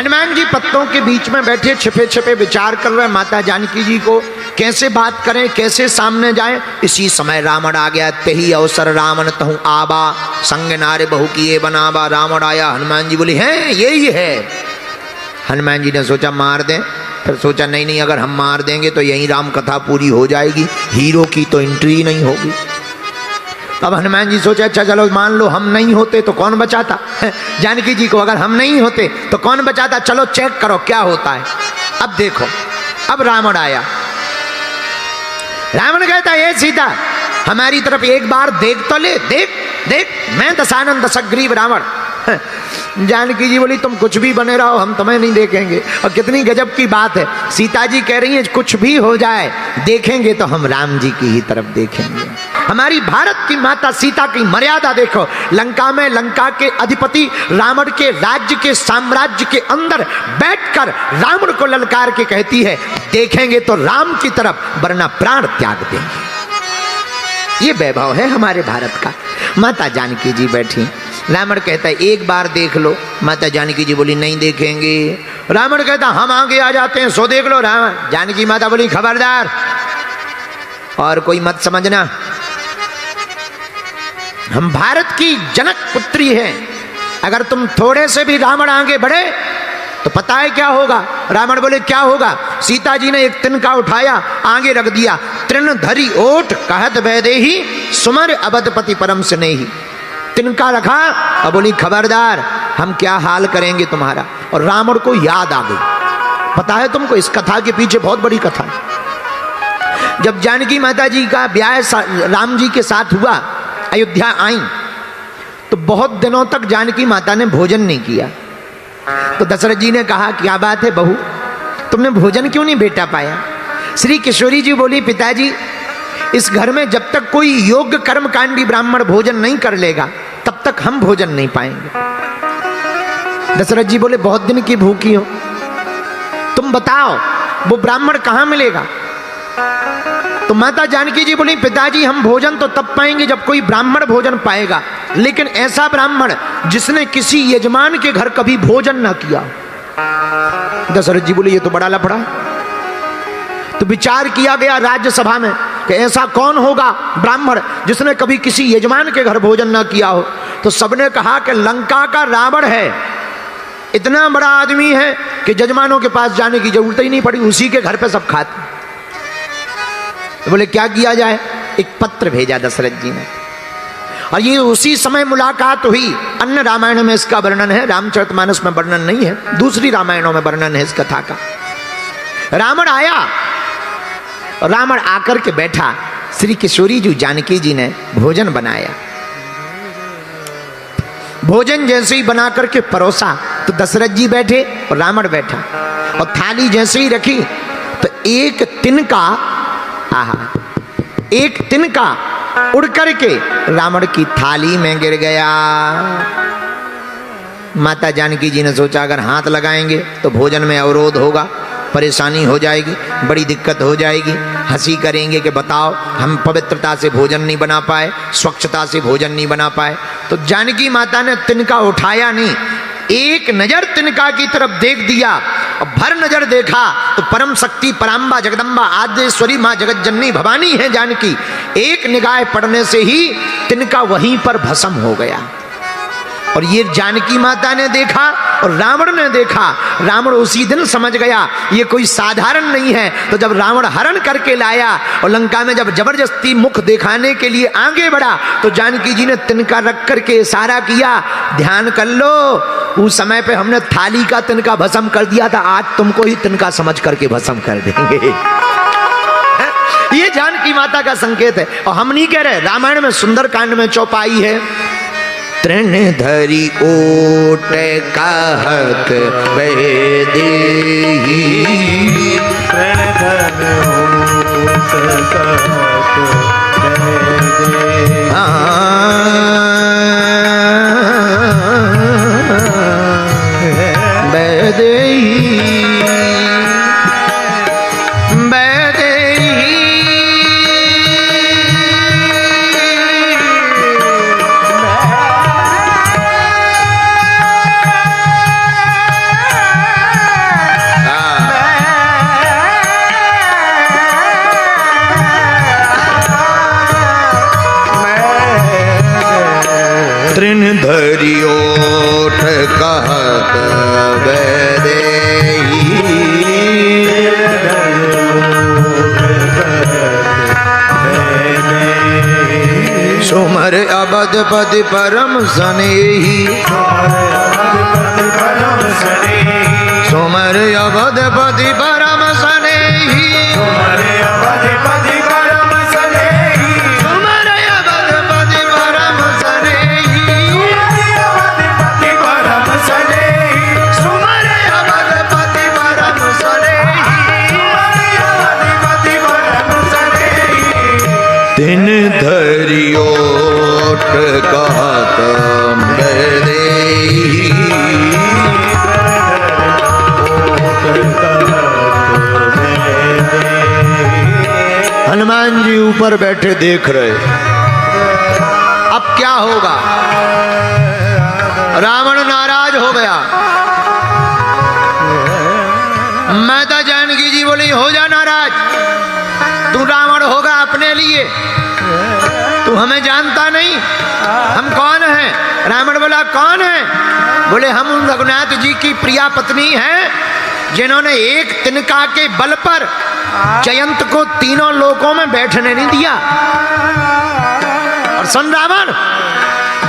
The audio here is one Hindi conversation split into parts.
हनुमान जी पत्तों के बीच में बैठे छिपे छिपे विचार कर रहे माता जानकी जी को कैसे बात करें, कैसे सामने जाएं। इसी समय रावण आ गया। तेही अवसर रावण तहु आबा, संग नारे बहु किए बनाबा। रावण आया, हनुमान जी बोले हैं यही है। हनुमान जी ने सोचा मार दें, फिर सोचा नहीं नहीं, अगर हम मार देंगे तो यही राम कथा पूरी हो जाएगी, हीरो की तो एंट्री नहीं होगी। अब हनुमान जी सोचे अच्छा चलो मान लो हम नहीं होते तो कौन बचाता जानकी जी को, अगर हम नहीं होते तो कौन बचाता, चलो चेक करो क्या होता है। अब देखो, अब रावण आया। रावण कहता है सीता हमारी तरफ एक बार देख तो ले, देख देख मैं दशानन दशग्रीव रावण। जानकी जी बोली तुम कुछ भी बने रहो हम तुम्हें नहीं देखेंगे। और कितनी गजब की बात है, सीता जी कह रही है कुछ भी हो जाए देखेंगे तो हम राम जी की ही तरफ देखेंगे। हमारी भारत की माता सीता की मर्यादा देखो, लंका में लंका के अधिपति रावण के राज्य के साम्राज्य के अंदर बैठकर रावण को ललकार के कहती है देखेंगे तो राम की तरफ, वरना प्राण त्याग देंगे। ये वैभव है हमारे भारत का। माता जानकी जी बैठी, रावण कहता है एक बार देख लो। माता जानकी जी बोली नहीं देखेंगे। रावण कहता हम आगे आ जाते हैं सो देख लो। रावण जानकी माता बोली खबरदार और कोई मत समझना, हम भारत की जनक पुत्री हैं, अगर तुम थोड़े से भी रावण आगे बढ़े तो पता है क्या होगा। रावण बोले क्या होगा। सीता जी ने एक तिनका उठाया आगे रख दिया, तृण धरी ओठ कहत वैदेही सुमर अवधपति परम स्नेही। तिनका रखा और बोली खबरदार हम क्या हाल करेंगे तुम्हारा। और रावण को याद आ गई। पता है तुमको इस कथा के पीछे बहुत बड़ी कथा। जब जानकी माता जी का ब्याह राम जी के साथ हुआ, अयोध्या आई तो बहुत दिनों तक जानकी माता ने भोजन नहीं किया। तो दशरथ जी ने कहा क्या बात है बहू, तुमने भोजन क्यों नहीं बेटा पाया। श्री किशोरी जी बोली पिताजी इस घर में जब तक कोई योग्य कर्मकांडी ब्राह्मण भोजन नहीं कर लेगा तब तक हम भोजन नहीं पाएंगे। दशरथ जी बोले बहुत दिन की भूखी हो, तुम बताओ वो ब्राह्मण कहां मिलेगा। तो माता जानकी जी बोली पिताजी हम भोजन तो तब पाएंगे जब कोई ब्राह्मण भोजन पाएगा, लेकिन ऐसा ब्राह्मण जिसने किसी यजमान के घर कभी भोजन ना किया। दशरथ जी बोले ये तो बड़ा लफड़ा। तो विचार किया गया राज्यसभा में कि ऐसा कौन होगा ब्राह्मण जिसने कभी किसी यजमान के घर भोजन ना किया हो। तो सबने कहा कि लंका का रावण है, इतना बड़ा आदमी है कि यजमानों के पास जाने की जरूरत ही नहीं पड़ी, उसी के घर पे सब खाते। तो बोले क्या किया जाए। एक पत्र भेजा दशरथ जी ने, और ये उसी समय मुलाकात हुई। अन्य रामायण में इसका वर्णन है, रामचरितमानस में वर्णन नहीं है, दूसरी रामायणों में वर्णन है इस कथा का। रावण आया, रावण आकर के बैठा, श्री किशोरी जी जानकी जी ने भोजन बनाया। भोजन जैसे ही बना करके परोसा तो दशरथ जी बैठे और रावण बैठा, और थाली जैसे ही रखी तो एक तिनका, एक तिनका उड़ करके रावण की थाली में गिर गया। माता जानकी जी ने सोचा अगर हाथ लगाएंगे तो भोजन में अवरोध होगा, परेशानी हो जाएगी, बड़ी दिक्कत हो जाएगी। हंसी करेंगे कि बताओ हम पवित्रता से भोजन नहीं बना पाए, स्वच्छता से भोजन नहीं बना पाए। तो जानकी माता ने तिनका उठाया नहीं, एक नजर तिनका की तरफ देख दिया और भर नजर देखा तो परम शक्ति पराम्बा जगदम्बा आद्येश्वरी माँ जगत जननी भवानी है जानकी। एक निगाह पड़ने से ही तिनका वहीं पर भस्म हो गया। और ये जानकी माता ने देखा और रावण ने देखा। रावण उसी दिन समझ गया ये कोई साधारण नहीं है। तो जब रावण हरण करके लाया और लंका में जब जबरदस्ती मुख दिखाने के लिए आगे बढ़ा तो जानकी जी ने तिनका रख करके इशारा किया, ध्यान कर लो उस समय पे हमने थाली का तिनका भस्म कर दिया था, आज तुमको ही तिनका समझ करके भस्म कर देंगे। ये जानकी माता का संकेत है। और हम नहीं कह रहे, रामायण में सुंदरकांड में चौपाई है, तृण धरी ओट कहत वैदेही, तृण धरि ओट कहत वैदेही। अवधपति परम स्नेही, सुमर अवधपति परम स्नेही, सुमर अवधपति परम स्नेही, सुमर अवधपति परम स्नेही, अवधपति परम स्नेही, सुमर अवधपति परम स्नेही, अवधपति परम स्नेही। दिन धरियोट कहत देही, हनुमान जी ऊपर बैठे देख रहे। अब क्या होगा? रावण नाराज हो गया। माता जानकी जी बोली हो जा नाराज, तू रावण होगा अपने लिए, तू हमें जानता नहीं, हम कौन हैं? रावण बोला कौन है? बोले हम उन रघुनाथ जी की प्रिया पत्नी हैं जिन्होंने एक तिनका के बल पर जयंत को तीनों लोकों में बैठने नहीं दिया। और सुन रावण,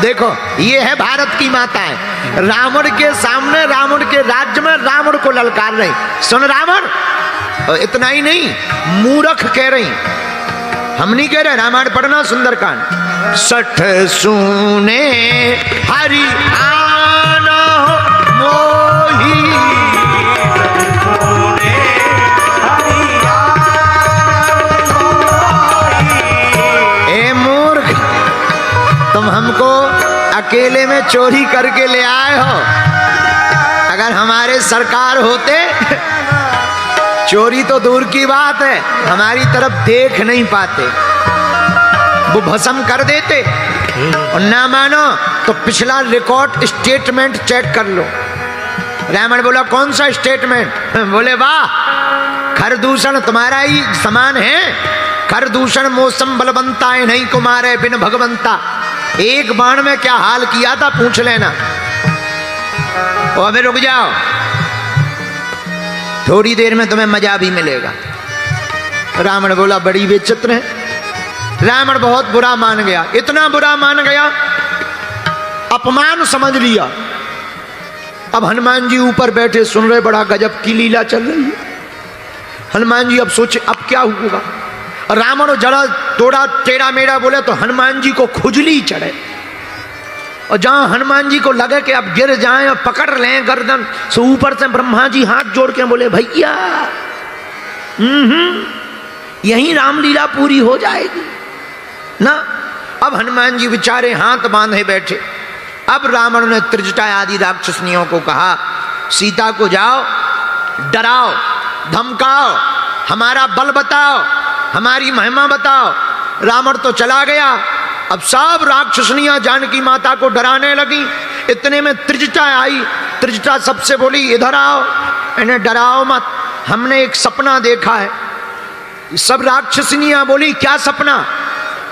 देखो ये है भारत की माताएं, रावण के सामने रावण के राज्य में रावण को ललकार रही। सुन रावण, इतना ही नहीं मूर्ख कह रही, हम नहीं कह रहे, रामायण पढ़ना सुंदरकांड। सठ सुने हरि आना मोही, ए मूर्ख, तुम हमको अकेले में चोरी करके ले आए हो। अगर हमारे सरकार होते, चोरी तो दूर की बात है, हमारी तरफ देख नहीं पाते, वो भस्म कर देते। और ना मानो तो पिछला रिकॉर्ड स्टेटमेंट चेक कर लो। रावण बोला कौन सा स्टेटमेंट? बोले वाह, खरदूषण तुम्हारा ही समान है, खरदूषण मौसम बलवंता है नहीं कुमारे बिन भगवंता। एक बाण में क्या हाल किया था पूछ लेना। और अभी रुक जाओ, थोड़ी देर में तुम्हें मजा भी मिलेगा। रावण बोला बड़ी विचित्र है। रावण बहुत बुरा मान गया, इतना बुरा मान गया, अपमान समझ लिया। अब हनुमान जी ऊपर बैठे सुन रहे, बड़ा गजब की लीला चल रही है। हनुमान जी अब सोचे अब क्या होगा। रावण जरा थोड़ा टेढ़ा मेढ़ा बोले तो हनुमान जी को खुजली चढ़े, और जहां हनुमान जी को लगे कि अब गिर जाएं और पकड़ लें गर्दन, सो ऊपर से ब्रह्मा जी हाथ जोड़ के बोले भैया यहीं रामलीला पूरी हो जाएगी ना। अब हनुमान जी बेचारे हाथ बांधे बैठे। अब रावण ने त्रिजटा आदि राक्षसनियों को कहा सीता को जाओ डराओ धमकाओ, हमारा बल बताओ, हमारी महिमा बताओ। रावण तो चला गया। अब सब राक्षसनियां जानकी माता को डराने लगी। इतने में त्रिजटा आई। त्रिजटा सबसे बोली इधर आओ, इन्हें डराओ मत, हमने एक सपना देखा है। सब राक्षसनियां बोली क्या सपना?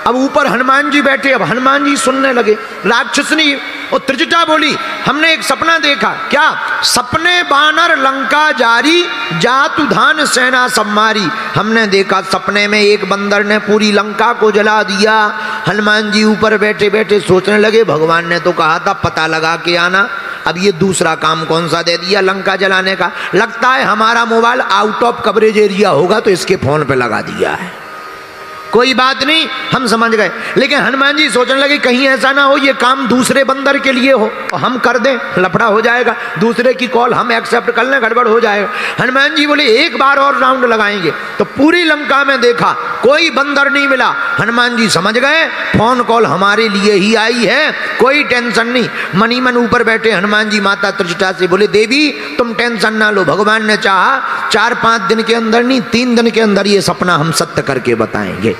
अब ऊपर हनुमान जी बैठे, अब हनुमान जी सुनने लगे। राक्षसनी और त्रिजटा बोली हमने एक सपना देखा। क्या? सपने बानर लंका जारी, जातु धान सेना सब मारी। हमने देखा सपने में एक बंदर ने पूरी लंका को जला दिया। हनुमान जी ऊपर बैठे बैठे सोचने लगे भगवान ने तो कहा था पता लगा के आना, अब ये दूसरा काम कौन सा दे दिया लंका जलाने का। लगता है हमारा mobile out of coverage area होगा तो इसके फोन पे लगा दिया है। कोई बात नहीं, हम समझ गए। लेकिन हनुमान जी सोचने लगे कहीं ऐसा ना हो ये काम दूसरे बंदर के लिए हो और हम कर दें, लफड़ा हो जाएगा, दूसरे की कॉल हम एक्सेप्ट कर लें, गड़बड़ हो जाएगा। हनुमान जी बोले एक बार और राउंड लगाएंगे। तो पूरी लंका में देखा कोई बंदर नहीं मिला। हनुमान जी समझ गए फोन कॉल हमारे लिए ही आई है, कोई टेंशन नहीं। मनी मन ऊपर बैठे हनुमान जी माता त्रिजटा से बोले देवी तुम टेंशन ना लो, भगवान ने चाहा 4-5 दिन के अंदर नहीं 3 दिन के अंदर ये सपना हम सत्य करके बताएंगे।